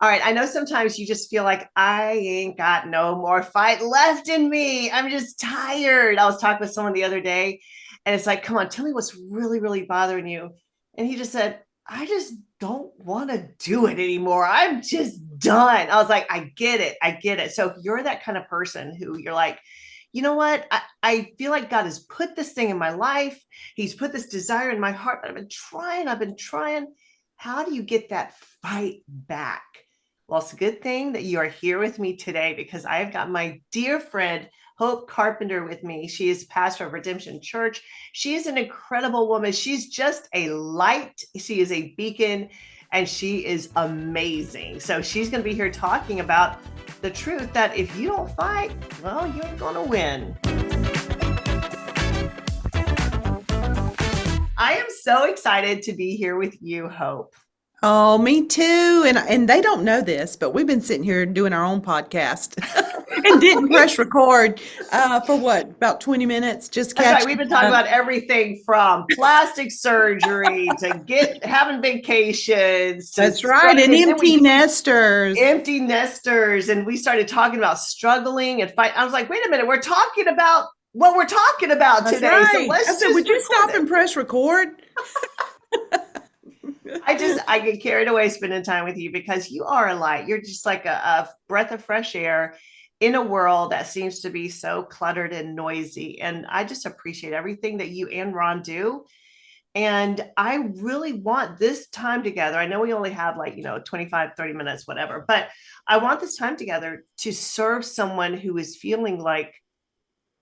All right. I know sometimes you just feel like I ain't got no more fight left in me. I'm just tired. I was talking with someone the other day and it's like, come on, tell me what's really, really bothering you. And he just said, I just don't want to do it anymore. I'm just done. I was like, I get it. I get it. So if you're that kind of person who you're like, you know what? I feel like God has put this thing in my life. He's put this desire in my heart, but I've been trying. I've been trying. How do you get that fight back? Well, it's a good thing that you are here with me today because I've got my dear friend, Hope Carpenter, with me. She is pastor of Redemption Church. She is an incredible woman. She's just a light. She is a beacon and she is amazing. So she's going to be here talking about the truth that if you don't fight, well, you ain't going to win. I am so excited to be here with you, Hope. Oh, me too. And they don't know this, but we've been sitting here doing our own podcast and didn't press record for what, about 20 minutes, just That's right. catching We've been talking up. about everything from plastic surgery to having vacations to That's right. And and then empty we nesters. empty nesters, and we started talking about struggling and fight. I was like, wait a minute, we're talking about what we're talking about That's today. So right. I let's said, just would you record stop it. and press record? I get carried away spending time with you because you are a light. You're just like a breath of fresh air in a world that seems to be so cluttered and noisy. And I just appreciate everything that you and Ron do. And I really want this time together. I know we only have 25, 30 minutes, whatever, but I want this time together to serve someone who is feeling like,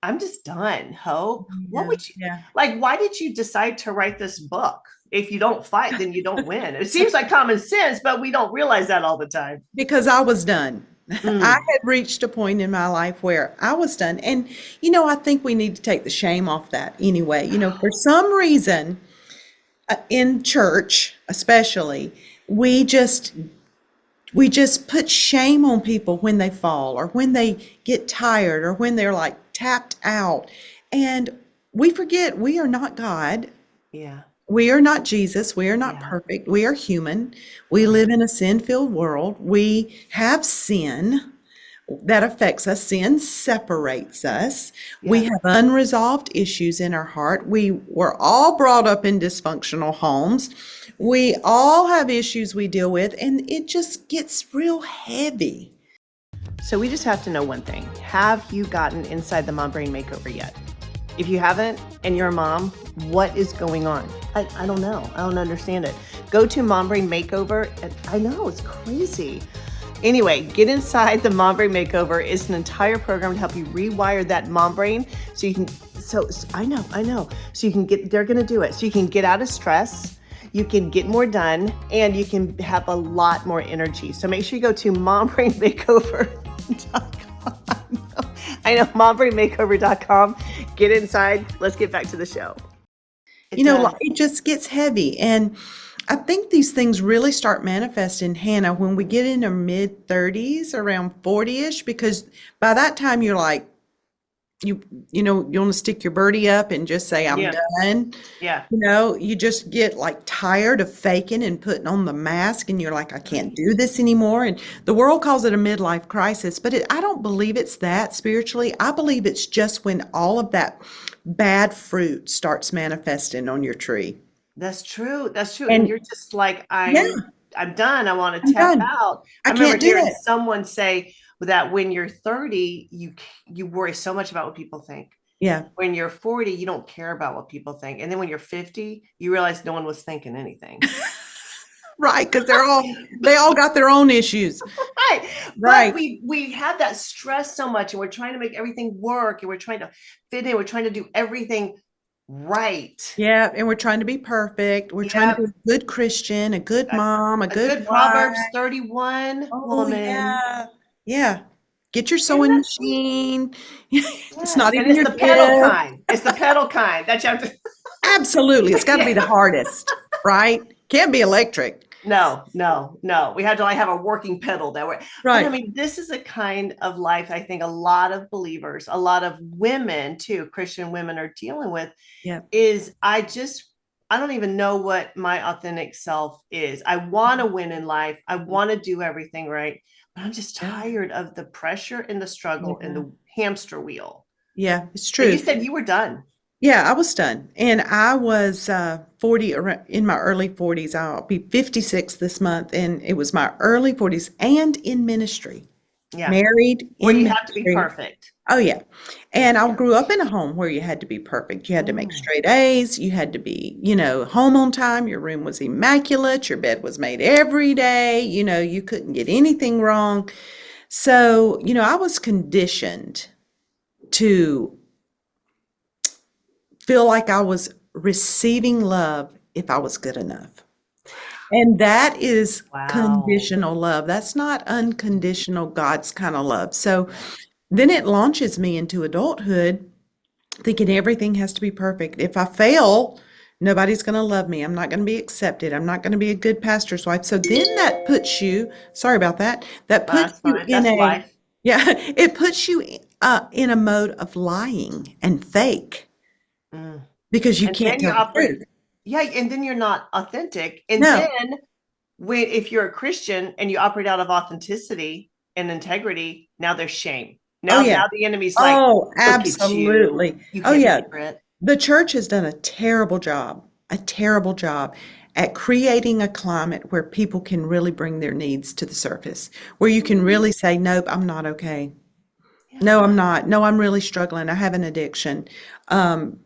I'm just done. Hope. What Yeah, would you yeah. like? Why did you decide to write this book? If you don't fight, then you don't win. It seems like common sense, but we don't realize that all the time. Because I was done. I Mm, had reached a point in my life where I was done. And, I think we need to take the shame off that anyway. For some reason, in church especially, we just we just put shame on people when they fall or when they get tired or when they're like tapped out. And we forget we are not God. yeah, We are not Jesus. We are not yeah, perfect. We are human. We right. live in a sin-filled world. We have sin that affects us. Sin separates us. We Yeah. have unresolved issues in our heart. We were all brought up in dysfunctional homes. We all have issues we deal with, and it just gets real heavy. So we just have to know one thing. Have you gotten inside the mom brain makeover yet? If you haven't and you're a mom, what is going on? I don't know. I don't understand it. Go to Mom Brain Makeover. And I know it's crazy. Anyway, get inside the Mom Brain Makeover. It's an entire program to help you rewire that mom brain so you can. So I know. So you can get. They're going to do it. So you can get out of stress. You can get more done, and you can have a lot more energy. So make sure you go to mombrainmakeover.com. I know, mombrainmakeover.com. Get inside. Let's get back to the show. It does. It just gets heavy. And I think these things really start manifesting, Hannah, when we get in our mid 30s, around 40-ish, because by that time you're like, you you want to stick your birdie up and just say, I'm Yeah. done. Yeah. You just get like tired of faking and putting on the mask, and you're like, I can't Right. do this anymore. And the world calls it a midlife crisis, but I don't believe it's that spiritually. I believe it's just when all of that bad fruit starts manifesting on your tree. That's true. That's true. And And you're just like, yeah, I'm done. I want to I'm tap done. out. I I remember can't do hearing it. someone say that when you're 30, you worry so much about what people think. Yeah. When you're 40, you don't care about what people think. And then when you're 50, you realize no one was thinking anything. Right, because they all got their own issues. Right. But Right. we have that stress so much and we're trying to make everything work and we're trying to fit in. We're trying to do everything right. Yeah, and we're trying to be perfect. We're trying to Yeah. be a good Christian, a good mom, a A good good wife. Proverbs 31 Oh, woman. yeah. Yeah. Get your Isn't sewing that sweet? machine. It's Yes. not And even it's your the pedal gift. kind. It's the pedal kind that you have to. Absolutely. It's got to be the Yeah. hardest, right? Can't be electric. No. We have to have a working pedal that way. But I Right. mean, this is a kind of life I think a lot of believers, a lot of women too, Christian women are dealing with Yeah. is I don't even know what my authentic self is. I want to win in life. I want to do everything right, but I'm just Yeah. tired of the pressure and the struggle and Yeah. the hamster wheel. Yeah, it's But you true. said you were done. Yeah, I was done. And I was 40 in my early 40s. I'll be 56 this month. And it was my early 40s and in ministry, Yeah. married Where in you have to be ministry. perfect. Oh, yeah. And I Yeah. grew up in a home where you had to be perfect. You had to make Mm. straight A's. You had to be, home on time. Your room was immaculate. Your bed was made every day. You couldn't get anything wrong. So, I was conditioned to feel like I was receiving love if I was good enough. And that is Wow. conditional love. That's not unconditional God's kind of love. So Yeah. then it launches me into adulthood thinking everything has to be perfect. If I fail, nobody's going to love me. I'm not going to be accepted. I'm not going to be a good pastor's wife. So then that puts you, sorry about that, that puts That's you fine. in That's a, life. yeah, it puts you in a mode of lying and fake Mm. because you And can't then you tell the operate. truth. Yeah. And then you're not authentic. And No. then if you're a Christian and you operate out of authenticity and integrity, now there's shame. Oh, Now yeah. the enemy's like, Oh, look at you, absolutely. you Oh, yeah. hypocrite. The church has done a terrible job at creating a climate where people can really bring their needs to the surface, where you can Mhm. really say, nope, I'm not okay. No, Yeah. I'm not. No, I'm really struggling. I have an addiction. Um,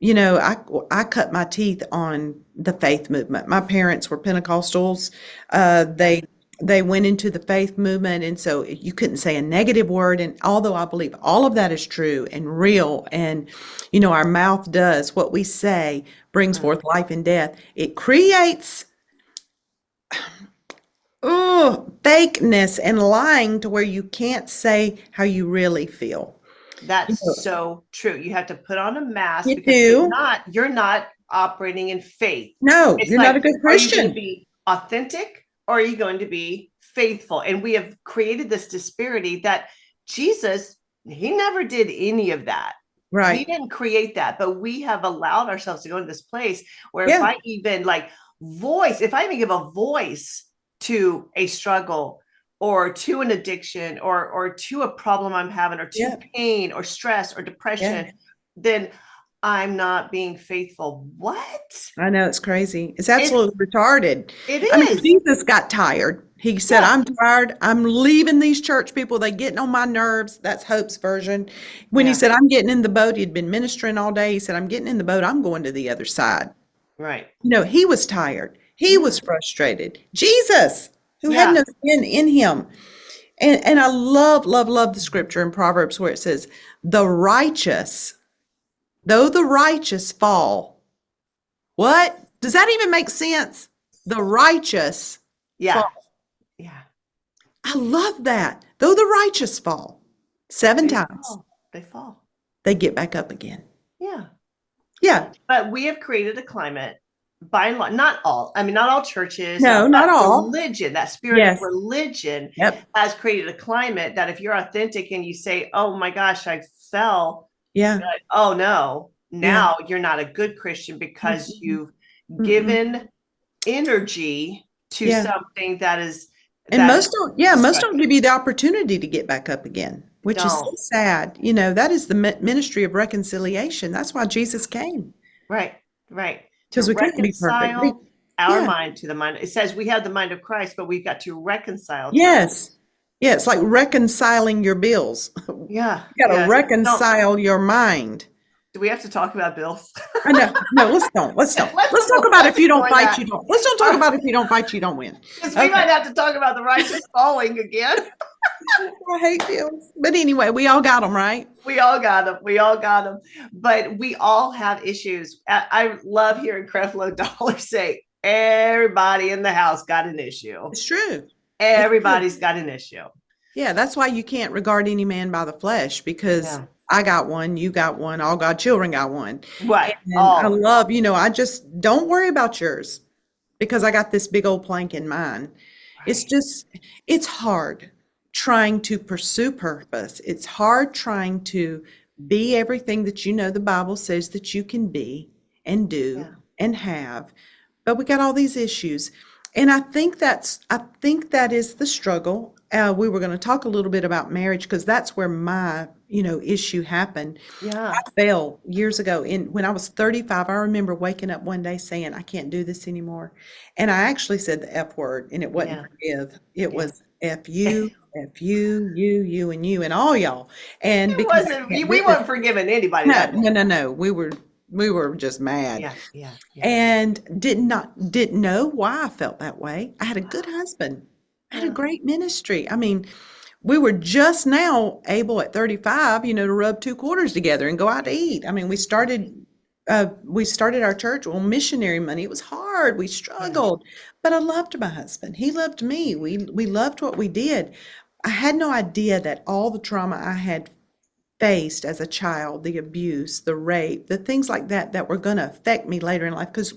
I cut my teeth on the faith movement. My parents were Pentecostals. Yeah. They went into the faith movement, and so you couldn't say a negative word. And although I believe all of that is true and real, and our mouth does what we say brings Mm. forth life and death. It creates fakeness and lying to where you can't say how you really feel. You That's know, so true. You have to put on a mask you because if do. not, you're not operating in faith. No, It's you're not like, a good are you going to Christian. be authentic or are you going to be faithful? And we have created this disparity that Jesus, he never did any of that. He Right. didn't create that, but we have allowed ourselves to go into this place where if Yeah. I even if I even give a voice to a struggle or to an addiction or to a problem I'm having or to Yeah. pain or stress or Yeah. depression, then I'm not being faithful. What? I know it's crazy. It's It's absolutely retarded. it I mean, is. Jesus got tired. He said, Yeah. I'm tired. I'm leaving these church people. They getting on my nerves. That's Hope's version. When he Yeah. said, I'm getting in the boat, he'd been ministering all day. He said, I'm getting in the boat. I'm going to the other side. Right. He was tired. He Yeah. was frustrated. Jesus, who had Yeah. no sin in him. And I love, love, love the scripture in Proverbs where it says, the righteous, though the righteous fall. What? Does that even make sense? The righteous Yeah. fall. Yeah. I love that. Though the righteous fall seven They times, fall. They fall. they get back up again. Yeah. Yeah. But we have created a climate by and large, not all, I mean, not all churches, No, not but all. religion, that spirit of Yes. religion Yep. has created a climate that if you're authentic and you say, oh my gosh, I fell, Yeah. oh no, Yeah. now you're not a good Christian because Mm-mm. you've Mm-mm. given energy to Yeah. something that is And that is most don't destructive. give you the opportunity to get back up again, which is so Don't. sad. That is the ministry of reconciliation. That's why Jesus came, Right, right. To because we couldn't be perfect. reconcile our Yeah. mind to the mind. It says we have the mind of Christ, but we've got to reconcile to it. Yes. Yeah, it's like reconciling your bills. Yeah, You got to yeah. Don't reconcile your mind. do we have to talk about bills? I know. No, let's don't. Let's don't. Let's talk about let's if you don't ignore fight, you that. don't. Let's don't talk about if you don't fight, you don't win. Because we Okay. might have to talk about the righteous falling again. I hate bills. But anyway, we all got them, right? We all got them. We all got them. But we all have issues. I love hearing Creflo Dollar say, everybody in the house got an issue. It's true. It's true. Everybody's got an issue. Yeah, that's why you can't regard any man by the flesh because Yeah. I got one, you got one, all God's children got one. Right. And I All of love, I just don't worry about yours because I got this big old plank in mine. It's right. just, it's hard trying to pursue purpose. It's hard trying to be everything that the Bible says that you can be and do Yeah. and have, but we got all these issues. And I think that is the struggle. We were going to talk a little bit about marriage because that's where my, issue happened. Yeah. I fell years ago in when I was 35. I remember waking up one day saying, I can't do this anymore. And I actually said the F word, and it wasn't Yeah. forgive. It Yeah. was F you, you, and all y'all. And It because I wasn't, can't do we it. weren't forgiving anybody No, that no, day. no, no. We were just mad Yeah. Yeah. Yeah. and didn't know why I felt that way. I had a good husband. I had a Yeah. great ministry. I mean, we were just now able at 35, to rub two quarters together and go out to eat. I mean, we started our church on missionary money. It was hard. We Yeah. struggled, but I loved my husband. He loved me. We loved what we did. I had no idea that all the trauma I had faced as a child, the abuse, the rape, the things like that that were going to affect me later in life. Because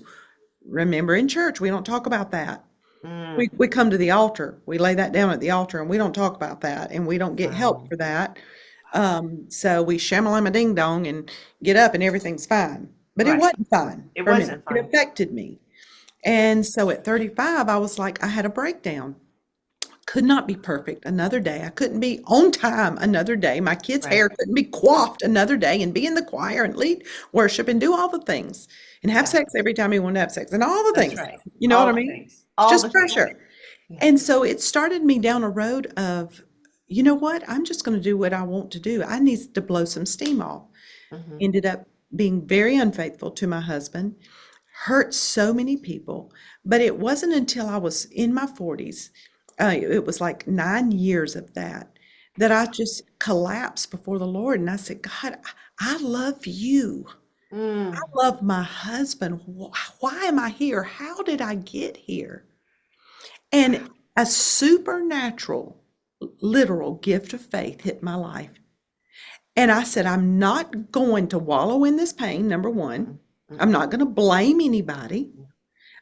remember, in church, we don't talk about that. Mm. We come to the altar, we lay that down at the altar, and we don't talk about that, and we don't get help Wow. for that. So we shamalama ding dong and get up, and everything's fine. But it Right. wasn't fine It for me. wasn't It fun. affected me. And so at 35, I was like, I had a breakdown. Could not be perfect another day. I couldn't be on time another day. My kids' Right. hair couldn't be coiffed another day and be in the choir and lead worship and do all the things and have Yeah. sex every time you want to have sex and all the That's things. right. You know what All I the mean? things. It's All the just things. pressure. Yeah. And so it started me down a road of, you know what? I'm just going to do what I want to do. I need to blow some steam off. Hmm. Ended up being very unfaithful to my husband, hurt so many people. But it wasn't until I was in my 40s, it was like 9 years of that, that I just collapsed before the Lord. And I said, God, I love you. I Mm. love my husband. Why am I here? How did I get here? And a supernatural, literal gift of faith hit my life. And I said, I'm not going to wallow in this pain, number one. Mm. I'm Mm. not going to blame anybody.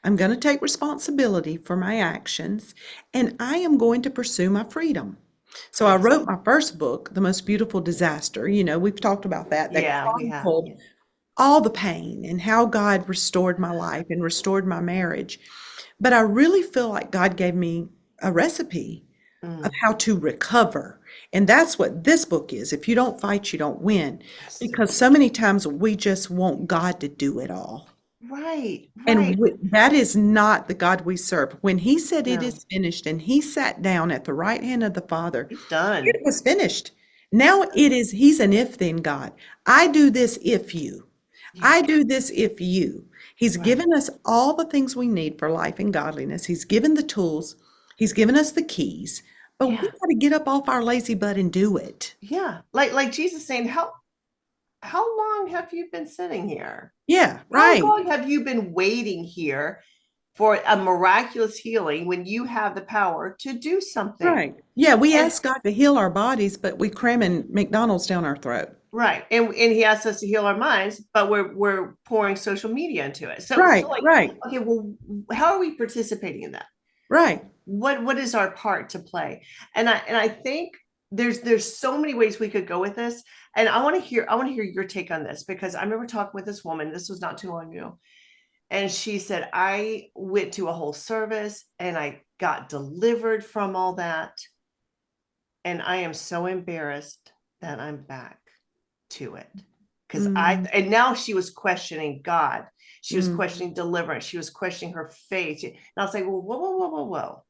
I'm going to take responsibility for my actions, and I am going to pursue my freedom. So I Yes. wrote my first book, The Most Beautiful Disaster. We've talked about that, that Yeah, we have. chronicled Yeah. all the pain and how God restored my life and restored my marriage. But I really feel like God gave me a recipe of Mm. how to recover. And that's what this book is. If you don't fight, you don't win. Yes. Because so many times we just want God to do it all. Right. And Right. that is not the God we serve. When he said it No, is finished and he sat down at the right hand of the Father, he's done. it was finished. He's Now done. he's an if then God. I do this if you. Yeah. I do this if you. He's Right. given us all the things we need for life and godliness. He's given the tools. He's given us the keys. But we Yeah. got to get up off our lazy butt and do it. Yeah. Like Jesus saying, how long have you been sitting here? Yeah, How right. long have you been waiting here for a miraculous healing when you have the power to do something? Right. Yeah, we And ask God to heal our bodies, but we cramming McDonald's down our throat. right. And he asks us to heal our minds, but we're pouring social media into it. So Right, like, right, okay, well, how are we participating in that? right. What is our part to play? And I think there's so many ways we could go with this. And I want to hear your take on this, because I remember talking with this woman, this was not too long ago, and she said, I went to a whole service and I got delivered from all that, and I am so embarrassed that I'm back to it. Because Mm, and now she was questioning God. She was mm, questioning deliverance. She was questioning her faith. And I was like, well, whoa, whoa, whoa, whoa, whoa.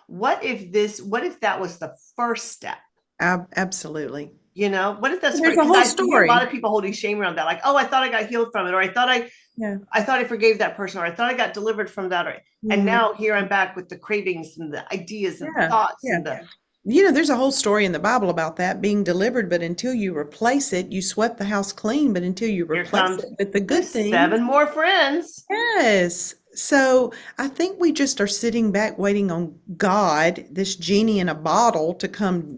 What if that was the first step? absolutely. What if that's There's a because whole I hear a lot story. of people holding shame around that, like, oh, I thought I got healed from it, or I thought I Yeah. I thought I forgave that person, or I thought I got delivered from that, and Mhm. now here I'm back with the cravings and the ideas and the Yeah, thoughts yeah. and the There's a whole story in the Bible about that being delivered, but until you replace it, you swept the house clean, but until you here replace comes it with the the good things, seven more friends. yes. So I think we just are sitting back waiting on God, this genie in a bottle, to come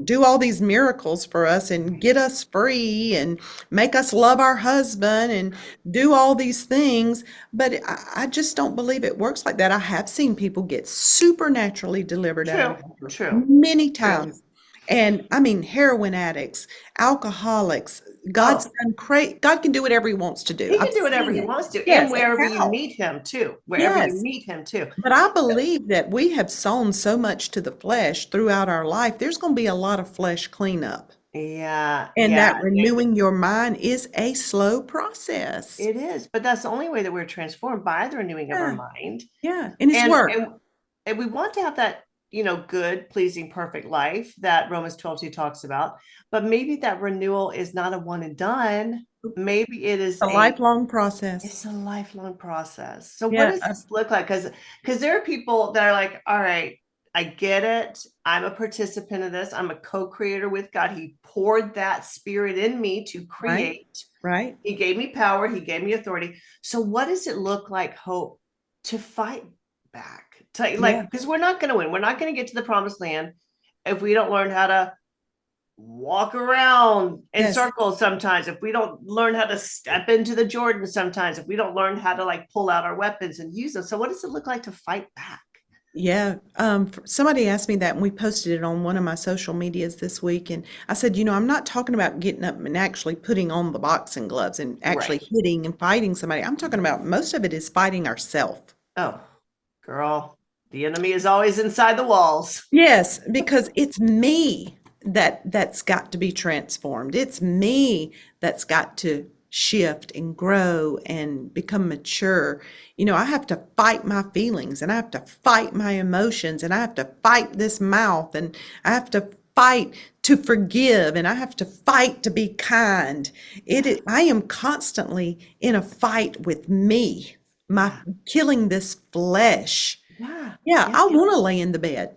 do all these miracles for us and Right. get us free and make us love our husband and do all these things. But I just don't believe it works like that. I have seen people get supernaturally delivered out of True, anger true, many true. times. And I mean, heroin addicts, alcoholics, God's Oh, done great. God can do whatever he wants to do. he I've can do whatever seen he it. wants to, and Yes. And wherever you how? meet him too, wherever you Yes. meet him too. But I believe that we have sown so much to the flesh throughout our life. There's going to be a lot of flesh cleanup. Yeah, And yeah, that renewing your mind is a slow process. it is. But that's the only way that we're transformed, by the renewing of our Yeah. mind. Yeah. And it's And work. and and we want to have that, good, pleasing, perfect life that Romans 12:2 talks about. But maybe that renewal is not a one and done. Maybe it is A lifelong process. it's a lifelong process. So what Yeah. does this look like? Because there are people that are like, all right, I get it. I'm a participant of this. I'm a co-creator with God. He poured that spirit in me to Right. create. Right. He gave me power. He gave me authority. So what does it look like, Hope, to fight back? Yeah. Because we're not going to win. We're not going to get to the promised land if we don't learn how to walk around in Yes. circles sometimes, if we don't learn how to step into the Jordan sometimes, if we don't learn how to like pull out our weapons and use them. So what does it look like to fight back? Yeah. Somebody asked me that and we posted it on one of my social medias this week. And I said, I'm not talking about getting up and actually putting on the boxing gloves and actually Right. hitting and fighting somebody. I'm talking about most of it is fighting ourselves. Oh, girl, the enemy is always inside the walls. Yes, because it's me that's got to be transformed. It's me that's got to shift and grow and become mature. I have to fight my feelings and I have to fight my emotions and I have to fight this mouth and I have to fight to forgive and I have to fight to be kind. I am constantly in a fight with me, my Yeah. killing this flesh. Yeah. Yeah, Yeah. I want to lay in the bed.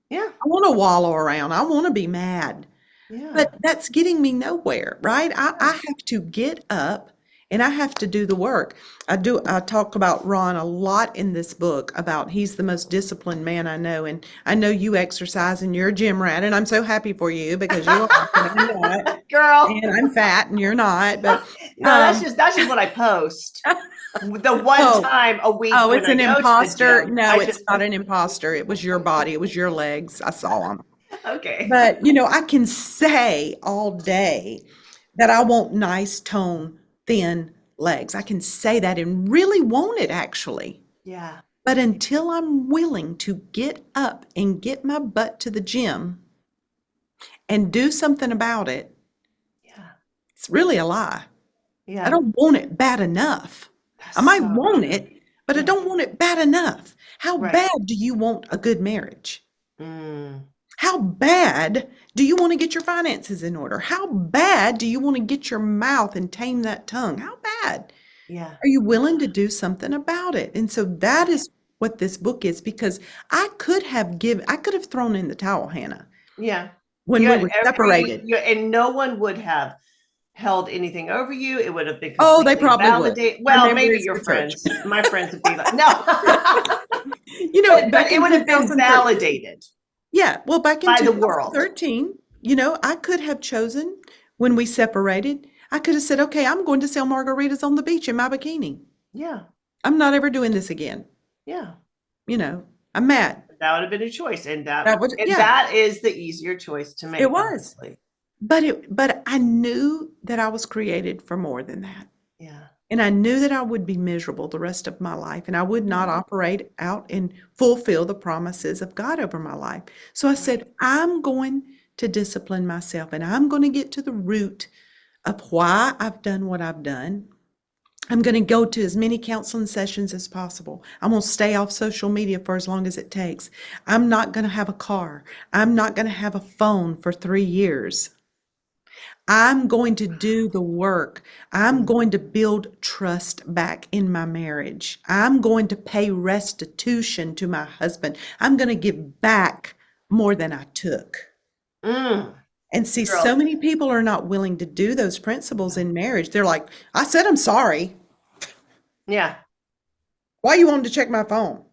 Yeah. I want to wallow around. I want to be mad. But Yeah. that's getting me nowhere, right? I Yeah. have to get up and I have to do the work. I talk about Ron a lot in this book about he's the most disciplined man I know. And I know you exercise and you're a gym rat, and I'm so happy for you because you are and I'm not. Girl. And I'm fat and you're not. But No, um that's just what I post. The one oh, time a week oh, when it's I an go to the imposter. gym, No, I it's just not an imposter. It was your body. It was your legs. I saw them. okay. But, I can say all day that I want nice tone, thin legs. I can say that and really want it actually. Yeah. But until I'm willing to get up and get my butt to the gym and do something about it, Yeah. it's really a lie. I Yeah. don't want it bad enough. I That's might so want true. it, but I Yeah. don't want it bad enough. How Right. bad do you want a good marriage? Mm. How bad do you want to get your finances in order? How bad do you want to get your mouth and tame that tongue? How bad? Yeah. Are you willing to do something about it? And so that is what this book is, because I could have thrown in the towel, Hannah, Yeah. when You we had were separated. and no one would have held anything over you. It would have been Oh, they completely probably would. validated. My Well, memory maybe is your for church. friends, my friends would be like, no, but Back it in would have been 2013. validated Yeah, well, back in by the world. 2013, I could have chosen when we separated, I could have said, okay, I'm going to sell margaritas on the beach in my bikini. Yeah. I'm not ever doing this again. Yeah. You know, I'm mad. That would have been a choice. And That would, yeah, that is the easier choice to it make, was. honestly. But I knew that I was created for more than that. Yeah. And I knew that I would be miserable the rest of my life and I would not Yeah. operate out and fulfill the promises of God over my life. So I Right. said, I'm going to discipline myself and I'm going to get to the root of why I've done what I've done. I'm going to go to as many counseling sessions as possible. I'm going to stay off social media for as long as it takes. I'm not going to have a car. I'm not going to have a phone for 3 years. I'm going to do the work. I'm Mm. going to build trust back in my marriage. I'm going to pay restitution to my husband. I'm going to give back more than I took. Mm. And see, Girl. so many people are not willing to do those principles in marriage. They're like, I said I'm sorry. Yeah. Why you wanted to check my phone?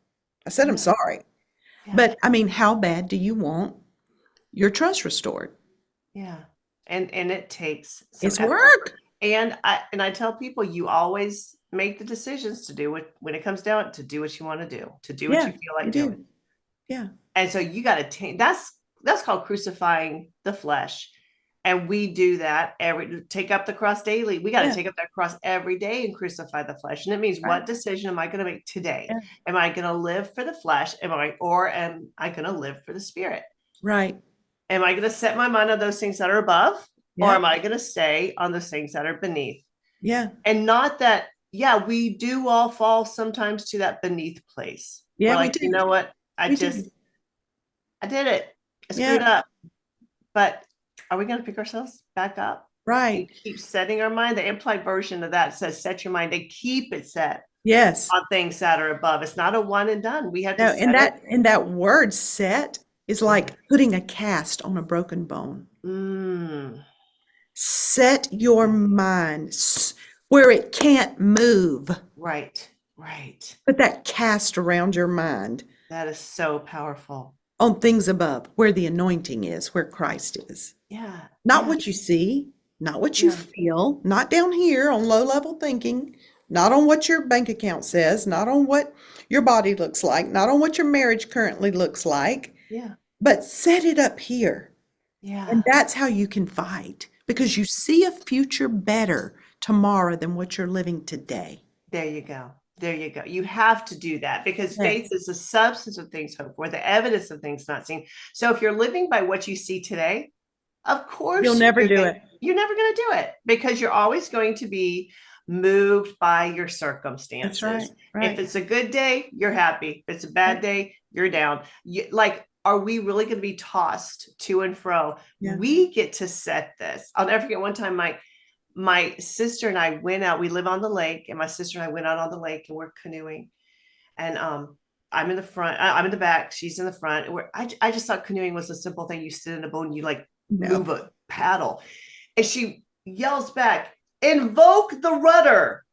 I said I'm Yeah. sorry. Yeah. But I mean, how bad do you want your trust restored? Yeah. And it takes some It's effort. work. And I tell people, you always make the decisions to do what, when it comes down to do what you want to do what Yeah, you feel you like doing. do. Yeah. And so you got to take, that's called crucifying the flesh. And we do that take up the cross daily. We got to Yeah. take up that cross every day and crucify the flesh. And it means, Right. what decision am I going to make today? Yeah. Am I going to live for the flesh? Am I going to live for the spirit? Right. Am I going to set my mind on those things that are above, or am Yep. I going to stay on those things that are beneath? Yeah. And not that, yeah, we do all fall sometimes to that beneath place. We're Yeah, we like, you do. know what? We do. I did it. I screwed Yeah. up. But are we going to pick ourselves back up and Right. keep setting our mind? The implied version of that says, set your mind to keep it set Yes. on things that are above. It's not a one and done. We have to No, set it. and that word set is like putting a cast on a broken bone. Mm, Set your mind where it can't move. right, right. Put that cast around your mind That is so powerful. on things above, where the anointing is, where Christ is. Yeah, Not yeah, what you see, not what you yeah, feel, not down here on low level thinking, not on what your bank account says, not on what your body looks like, not on what your marriage currently looks like, yeah, but set it up here. And yeah. that's how you can fight because you see a future better tomorrow than what you're living today. There you go. There you go. You have to do that because faith Yes. is the substance of things hoped for, the evidence of things not seen. So if you're living by what you see today, of You'll course never do it. you're never going to do it, because you're always going to be moved by your That's right. circumstances. If Right. it's a good day, you're happy. If it's a bad Yep. day, you're down. Like, are we really going to be tossed to and fro? Yeah. We get to set this. I'll never forget one time my sister and I went out. We live on the lake, and my sister and I went out on the lake, and we're canoeing. And I'm in the front, I'm in the back, she's in the front. I just thought canoeing was a simple thing. You sit in a boat and you like No. move a paddle. And she yells back, invoke the rudder.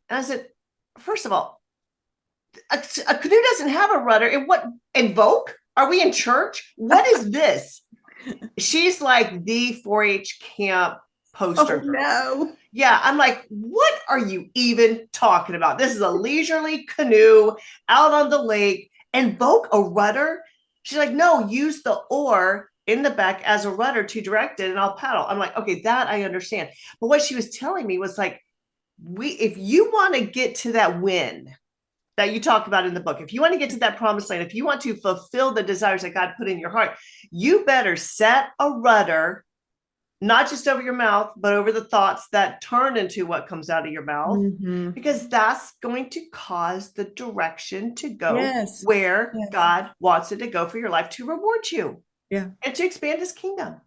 And I said, first of all, a canoe doesn't have a rudder. And what, invoke? Are we in church? What is this? She's like the 4-H camp poster Oh girl. no. Yeah, I'm like, what are you even talking about? This is a leisurely canoe out on the lake. Invoke a rudder? She's like, no, use the oar in the back as a rudder to direct it, and I'll paddle. I'm like, okay, that I understand. But what she was telling me was like, if you want to get to that win that you talk about in the book, if you want to get to that promised land, if you want to fulfill the desires that God put in your heart, you better set a rudder, not just over your mouth, but over the thoughts that turn into what comes out of your mouth, Mm-hmm. because that's going to cause the direction to go Yes. where Yes. God wants it to go for your life, to reward you Yeah. and to expand his kingdom.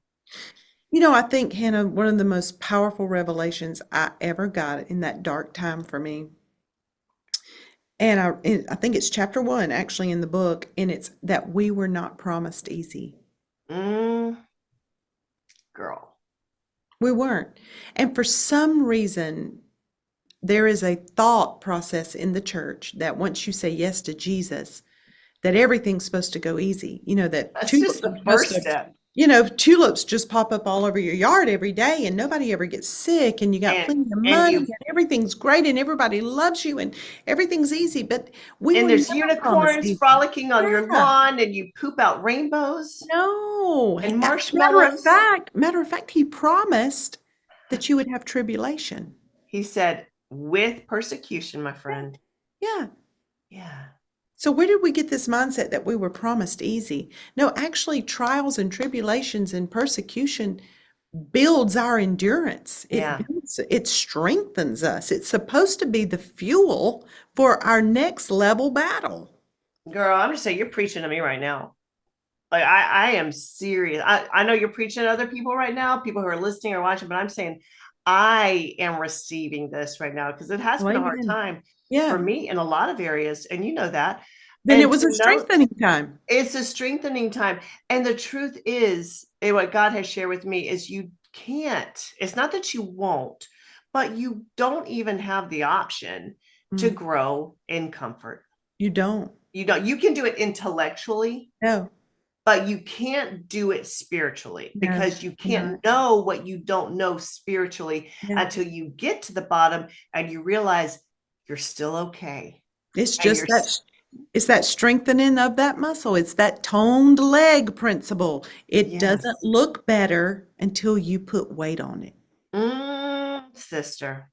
You know, I think, Hannah, one of the most powerful revelations I ever got in that dark time for me, and I think it's chapter 1 actually in the book, and it's that we were not promised easy. Mm, girl. We weren't. And for some reason, there is a thought process in the church that once you say yes to Jesus, that everything's supposed to go easy. You know, that That's just the first step. tulips just pop up all over your yard every day and nobody ever gets sick and you got And plenty of and money you and everything's great and everybody loves you and everything's easy. But we and were there's never promised unicorns easy. frolicking on your Yeah. lawn, and you poop out rainbows No. and Matter of marshmallows. fact, he promised that you would have tribulation. He said, with persecution, my Yeah. friend. Yeah. Yeah. So where did we get this mindset that we were promised easy? No, actually, trials and tribulations and persecution builds our endurance. Yeah. It strengthens us. It's supposed to be the fuel for our next level battle. Girl, I'm just saying, you're preaching to me right now. Like, I am serious. I know you're preaching to other people right now, people who are listening or watching, but I'm saying I am receiving this right now, because it has Well, been a hard amen. time for Yeah. me in a lot of areas. And you know that. Then it And was to a know strengthening time. it's a strengthening time. And the truth is, what God has shared with me is, you can't, it's not that you won't, but you don't even have the option to Mm, grow in comfort. you don't. You don't, you can do it intellectually, No, but you can't do it spiritually, no, because you can't cannot. know what you don't know spiritually Yeah. until you get to the bottom and you realize you're still okay. It's And just that It's that strengthening of that muscle. It's that toned leg principle. It doesn't Yes. look better until you put weight on it. Sister.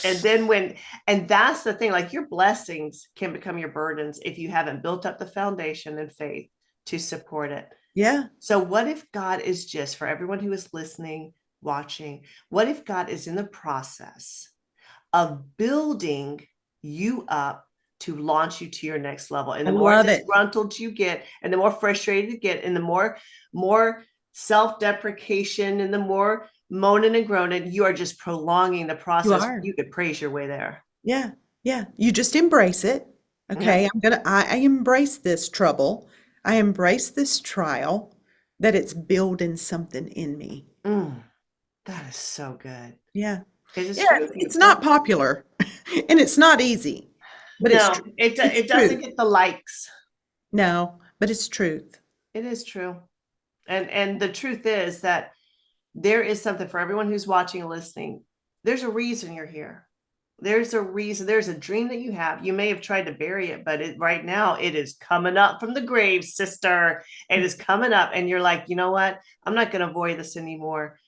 And then and that's the thing, like your blessings can become your burdens if you haven't built up the foundation and faith to support it. Yeah, So, what if God is just, for everyone who is listening, watching, what if God is in the process of building you up to launch you to your next level? And I the more love it. disgruntled you get, and the more frustrated you get, and the more self-deprecation, and the more moaning and groaning, you are just prolonging the You process. are. You could praise your way there. Yeah, yeah. You just embrace it. Okay, Yep. I embrace this trouble. I embrace this trial, that it's building something in me. Mm, that is so good. Yeah. Because it's Yeah, true. it's not popular and it's not easy, but it's No, true. It's it truth. doesn't get the likes. No, but it's truth. It is true. And the truth is that there is something for everyone who's watching and listening. There's a reason you're here. There's a reason. There's a dream that you have. You may have tried to bury it, but right now it is coming up from the grave, sister. It is coming up. And you're like, you know what? I'm not going to avoid this anymore.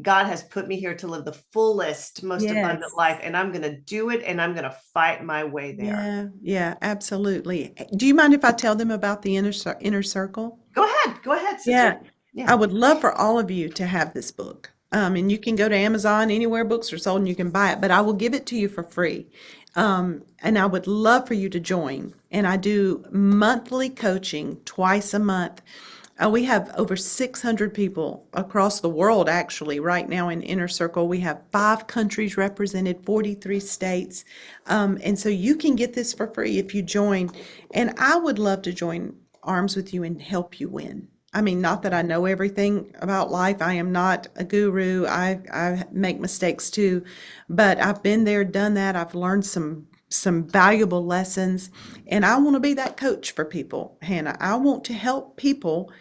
God has put me here to live the fullest, most abundant Yes. life, and I'm going to do it, and I'm going to fight my way there. Yeah, yeah, absolutely. Do you mind if I tell them about the inner circle? Go ahead, sister. Yeah, Yeah. I would love for all of you to have this book. And you can go to Amazon, anywhere books are sold, and you can buy it, but I will give it to you for free. And I would love for you to join. And I do monthly coaching twice a month. We have over 600 people across the world, actually, right now in Inner Circle. We have 5 countries represented, 43 states. And so you can get this for free if you join. And I would love to join arms with you and help you win. I mean, not that I know everything about life. I am not a guru. I make mistakes too, but I've been there, done that. I've learned some valuable lessons, and I want to be that coach for people, Hannah. I want to help people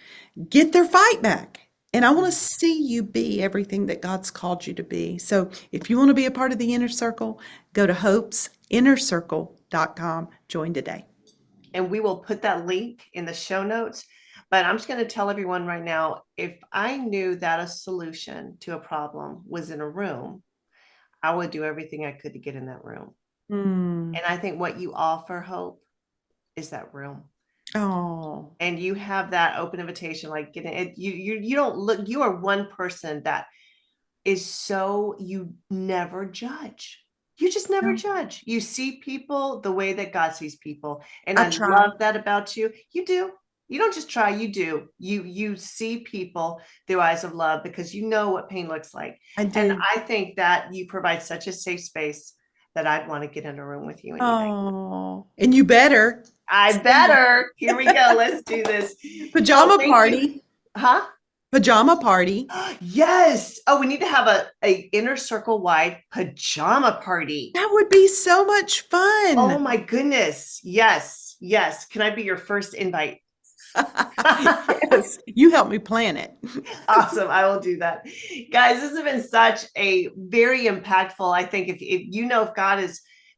get their fight back. And I want to see you be everything that God's called you to be. So if you want to be a part of the inner circle, go to hopesinnercircle.com. Join today. And we will put that link in the show notes. But I'm just going to tell everyone right now, if I knew that a solution to a problem was in a room, I would do everything I could to get in that room. Mm. And I think what you offer, Hope, is that room. Oh, And you have that open invitation, like getting it. You don't look, you are one person that is so, you never judge. You just never no, judge. You see people the way that God sees people. And I I try. love that about you. You do. You don't just try, you do. You see people through eyes of love because you know what pain looks like. I And do. I think that you provide such a safe space that I'd want to get in a room with you any day. Oh, and you better. I better. Here we go. Let's do this. Oh, Pajama thank you. party. Huh? Pajama party. Yes. Oh, we need to have a inner circle wide pajama party. That would be so much Oh fun. my goodness. Yes. Yes. Can I be your first invite? Yes, you help me plan it. Awesome. I will do that. Guys, this has been such a very impactful. I think if you know if God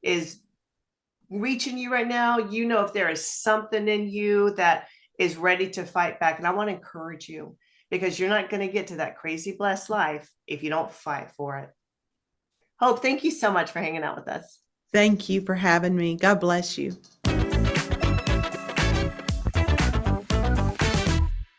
is reaching you right now, you know if there is something in you that is ready to fight back. And I want to encourage you because you're not going to get to that crazy blessed life if you don't fight for it. Hope, thank you so much for hanging out with us. Thank you for having me. God bless you.